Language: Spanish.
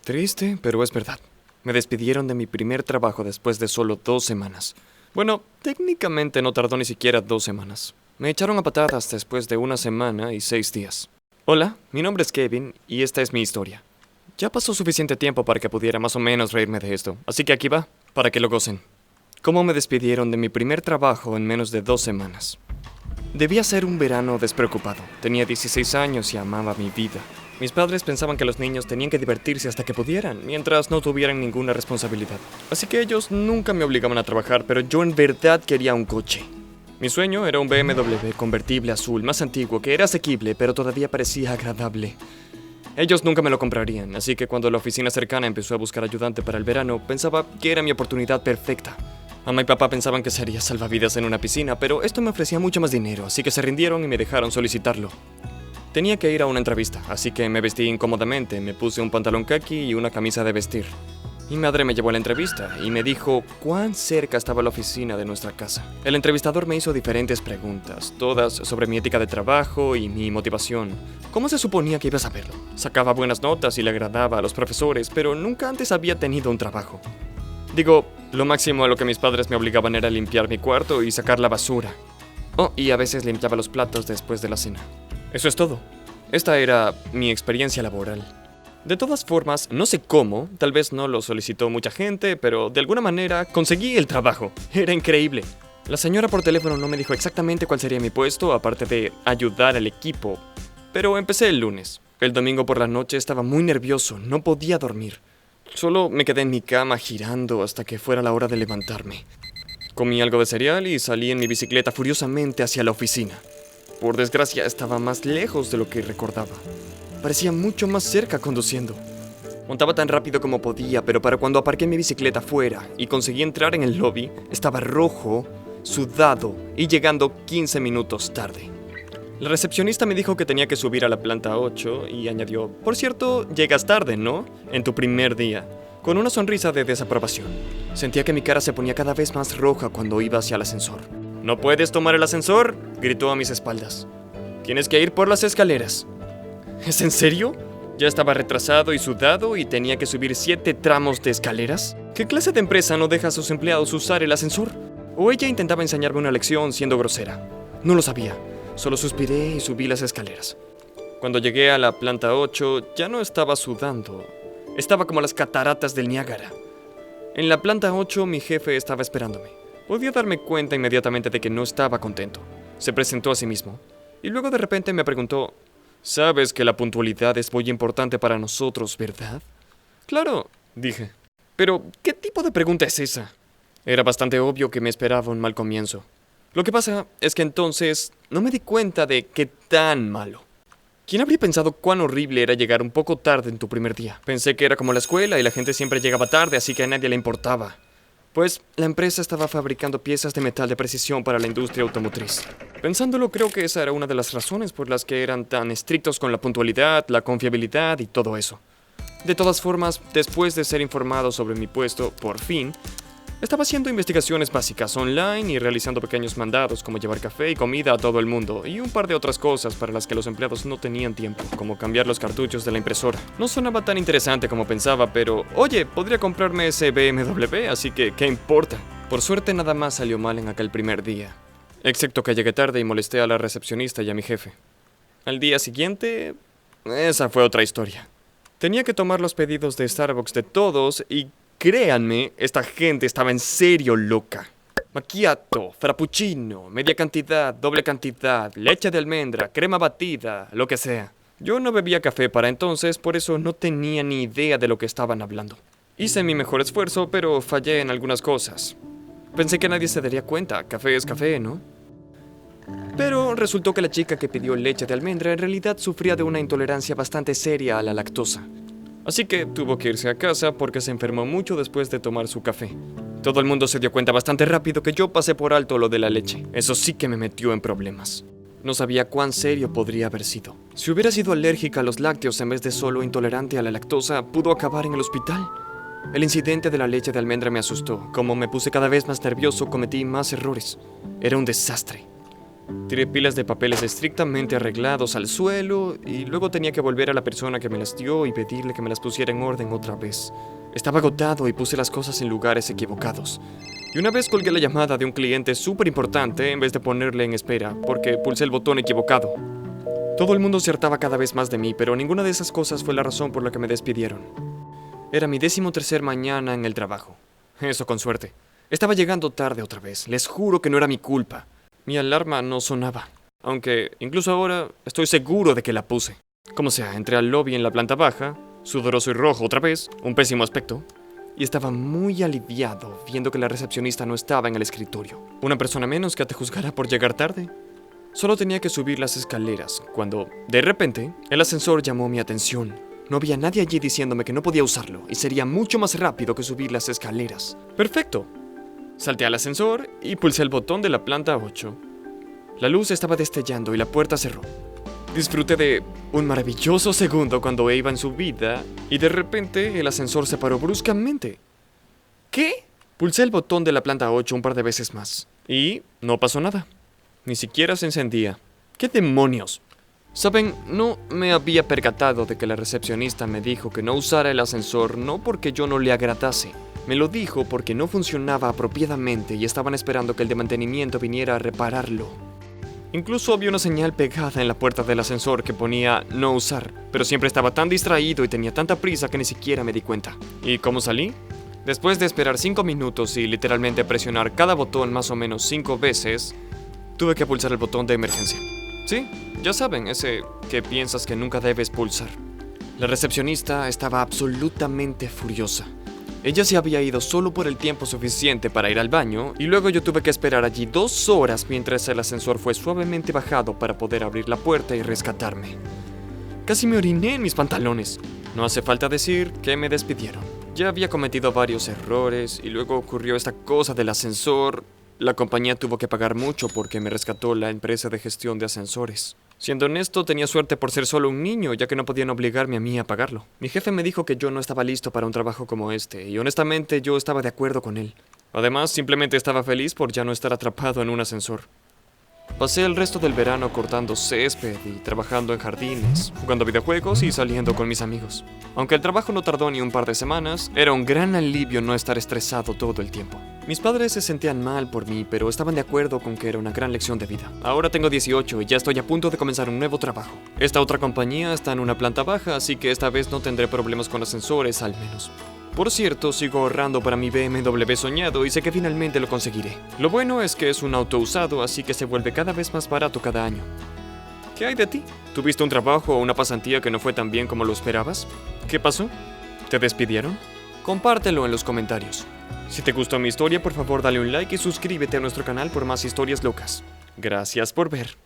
Triste, pero es verdad. Me despidieron de mi primer trabajo después de solo 2 semanas. Bueno, técnicamente no tardó ni siquiera 2 semanas. Me echaron a patadas después de 1 semana y 6 días. Hola, mi nombre es Kevin y esta es mi historia. Ya pasó suficiente tiempo para que pudiera más o menos reírme de esto, así que aquí va, para que lo gocen. ¿Cómo me despidieron de mi primer trabajo en menos de 2 semanas? Debía ser un verano despreocupado. Tenía 16 años y amaba mi vida. Mis padres pensaban que los niños tenían que divertirse hasta que pudieran, mientras no tuvieran ninguna responsabilidad. Así que ellos nunca me obligaban a trabajar, pero yo en verdad quería un coche. Mi sueño era un BMW convertible azul más antiguo que era asequible, pero todavía parecía agradable. Ellos nunca me lo comprarían, así que cuando la oficina cercana empezó a buscar ayudante para el verano, pensaba que era mi oportunidad perfecta. Mamá y papá pensaban que sería salvavidas en una piscina, pero esto me ofrecía mucho más dinero, así que se rindieron y me dejaron solicitarlo. Tenía que ir a una entrevista, así que me vestí incómodamente, me puse un pantalón caqui y una camisa de vestir. Mi madre me llevó a la entrevista y me dijo cuán cerca estaba la oficina de nuestra casa. El entrevistador me hizo diferentes preguntas, todas sobre mi ética de trabajo y mi motivación. ¿Cómo se suponía que iba a saberlo? Sacaba buenas notas y le agradaba a los profesores, pero nunca antes había tenido un trabajo. Digo, lo máximo a lo que mis padres me obligaban era limpiar mi cuarto y sacar la basura. Oh, y a veces limpiaba los platos después de la cena. Eso es todo. Esta era mi experiencia laboral. De todas formas, no sé cómo, tal vez no lo solicitó mucha gente, pero de alguna manera conseguí el trabajo. Era increíble. La señora por teléfono no me dijo exactamente cuál sería mi puesto, aparte de ayudar al equipo. Pero empecé el lunes. El domingo por la noche estaba muy nervioso, no podía dormir. Solo me quedé en mi cama girando hasta que fuera la hora de levantarme. Comí algo de cereal y salí en mi bicicleta furiosamente hacia la oficina. Por desgracia, estaba más lejos de lo que recordaba. Parecía mucho más cerca conduciendo. Montaba tan rápido como podía, pero para cuando aparqué mi bicicleta fuera y conseguí entrar en el lobby, estaba rojo, sudado y llegando 15 minutos tarde. La recepcionista me dijo que tenía que subir a la planta 8 y añadió, por cierto, llegas tarde, ¿no? En tu primer día. Con una sonrisa de desaprobación. Sentía que mi cara se ponía cada vez más roja cuando iba hacia el ascensor. ¿No puedes tomar el ascensor?, gritó a mis espaldas. Tienes que ir por las escaleras. ¿Es en serio? Ya estaba retrasado y sudado y tenía que subir 7 tramos de escaleras. ¿Qué clase de empresa no deja a sus empleados usar el ascensor? ¿O ella intentaba enseñarme una lección siendo grosera? No lo sabía. Solo suspiré y subí las escaleras. Cuando llegué a la planta 8, ya no estaba sudando. Estaba como las cataratas del Niágara. En la planta 8, mi jefe estaba esperándome. Podía darme cuenta inmediatamente de que no estaba contento. Se presentó a sí mismo. Y luego de repente me preguntó, «¿Sabes que la puntualidad es muy importante para nosotros, verdad?» «Claro», dije. «Pero, ¿qué tipo de pregunta es esa?» Era bastante obvio que me esperaba un mal comienzo. Lo que pasa es que entonces no me di cuenta de qué tan malo. ¿Quién habría pensado cuán horrible era llegar un poco tarde en tu primer día? Pensé que era como la escuela y la gente siempre llegaba tarde, así que a nadie le importaba. Pues la empresa estaba fabricando piezas de metal de precisión para la industria automotriz. Pensándolo, creo que esa era una de las razones por las que eran tan estrictos con la puntualidad, la confiabilidad y todo eso. De todas formas, después de ser informado sobre mi puesto, por fin, estaba haciendo investigaciones básicas online y realizando pequeños mandados como llevar café y comida a todo el mundo y un par de otras cosas para las que los empleados no tenían tiempo, como cambiar los cartuchos de la impresora. No sonaba tan interesante como pensaba, pero oye, podría comprarme ese BMW, así que ¿qué importa? Por suerte nada más salió mal en aquel primer día, excepto que llegué tarde y molesté a la recepcionista y a mi jefe. Al día siguiente, esa fue otra historia. Tenía que tomar los pedidos de Starbucks de todos y créanme, esta gente estaba en serio loca. Macchiato, frappuccino, media cantidad, doble cantidad, leche de almendra, crema batida, lo que sea. Yo no bebía café para entonces, por eso no tenía ni idea de lo que estaban hablando. Hice mi mejor esfuerzo, pero fallé en algunas cosas. Pensé que nadie se daría cuenta, café es café, ¿no? Pero resultó que la chica que pidió leche de almendra en realidad sufría de una intolerancia bastante seria a la lactosa. Así que tuvo que irse a casa porque se enfermó mucho después de tomar su café. Todo el mundo se dio cuenta bastante rápido que yo pasé por alto lo de la leche. Eso sí que me metió en problemas. No sabía cuán serio podría haber sido. Si hubiera sido alérgica a los lácteos en vez de solo intolerante a la lactosa, pudo acabar en el hospital. El incidente de la leche de almendra me asustó. Como me puse cada vez más nervioso, cometí más errores. Era un desastre. Tiré pilas de papeles estrictamente arreglados al suelo y luego tenía que volver a la persona que me las dio y pedirle que me las pusiera en orden otra vez. Estaba agotado y puse las cosas en lugares equivocados. Y una vez colgué la llamada de un cliente súper importante en vez de ponerle en espera, porque pulsé el botón equivocado. Todo el mundo se hartaba cada vez más de mí, pero ninguna de esas cosas fue la razón por la que me despidieron. Era mi 13ª mañana en el trabajo. Eso con suerte. Estaba llegando tarde otra vez. Les juro que no era mi culpa. Mi alarma no sonaba. Aunque, incluso ahora, estoy seguro de que la puse. Como sea, entré al lobby en la planta baja, sudoroso y rojo otra vez, un pésimo aspecto, y estaba muy aliviado viendo que la recepcionista no estaba en el escritorio. Una persona menos que te juzgará por llegar tarde. Solo tenía que subir las escaleras, cuando, de repente, el ascensor llamó mi atención. No había nadie allí diciéndome que no podía usarlo, y sería mucho más rápido que subir las escaleras. ¡Perfecto! Salté al ascensor y pulsé el botón de la planta 8. La luz estaba destellando y la puerta cerró. Disfruté de un maravilloso segundo cuando iba en subida y de repente el ascensor se paró bruscamente. ¿Qué? Pulsé el botón de la planta 8 un par de veces más y no pasó nada. Ni siquiera se encendía. ¿Qué demonios? Saben, no me había percatado de que la recepcionista me dijo que no usara el ascensor no porque yo no le agradase. Me lo dijo porque no funcionaba apropiadamente y estaban esperando que el de mantenimiento viniera a repararlo. Incluso había una señal pegada en la puerta del ascensor que ponía no usar, pero siempre estaba tan distraído y tenía tanta prisa que ni siquiera me di cuenta. ¿Y cómo salí? Después de esperar 5 minutos y literalmente presionar cada botón más o menos 5 veces, tuve que pulsar el botón de emergencia. Sí, ya saben, ese que piensas que nunca debes pulsar. La recepcionista estaba absolutamente furiosa. Ella se había ido solo por el tiempo suficiente para ir al baño y luego yo tuve que esperar allí 2 horas mientras el ascensor fue suavemente bajado para poder abrir la puerta y rescatarme. Casi me oriné en mis pantalones. No hace falta decir que me despidieron. Ya había cometido varios errores y luego ocurrió esta cosa del ascensor. La compañía tuvo que pagar mucho porque me rescató la empresa de gestión de ascensores. Siendo honesto, tenía suerte por ser solo un niño, ya que no podían obligarme a mí a pagarlo. Mi jefe me dijo que yo no estaba listo para un trabajo como este, y honestamente yo estaba de acuerdo con él. Además, simplemente estaba feliz por ya no estar atrapado en un ascensor. Pasé el resto del verano cortando césped y trabajando en jardines, jugando videojuegos y saliendo con mis amigos. Aunque el trabajo no tardó ni un par de semanas, era un gran alivio no estar estresado todo el tiempo. Mis padres se sentían mal por mí, pero estaban de acuerdo con que era una gran lección de vida. Ahora tengo 18 y ya estoy a punto de comenzar un nuevo trabajo. Esta otra compañía está en una planta baja, así que esta vez no tendré problemas con ascensores al menos. Por cierto, sigo ahorrando para mi BMW soñado y sé que finalmente lo conseguiré. Lo bueno es que es un auto usado, así que se vuelve cada vez más barato cada año. ¿Qué hay de ti? ¿Tuviste un trabajo o una pasantía que no fue tan bien como lo esperabas? ¿Qué pasó? ¿Te despidieron? Compártelo en los comentarios. Si te gustó mi historia, por favor dale un like y suscríbete a nuestro canal por más historias locas. Gracias por ver.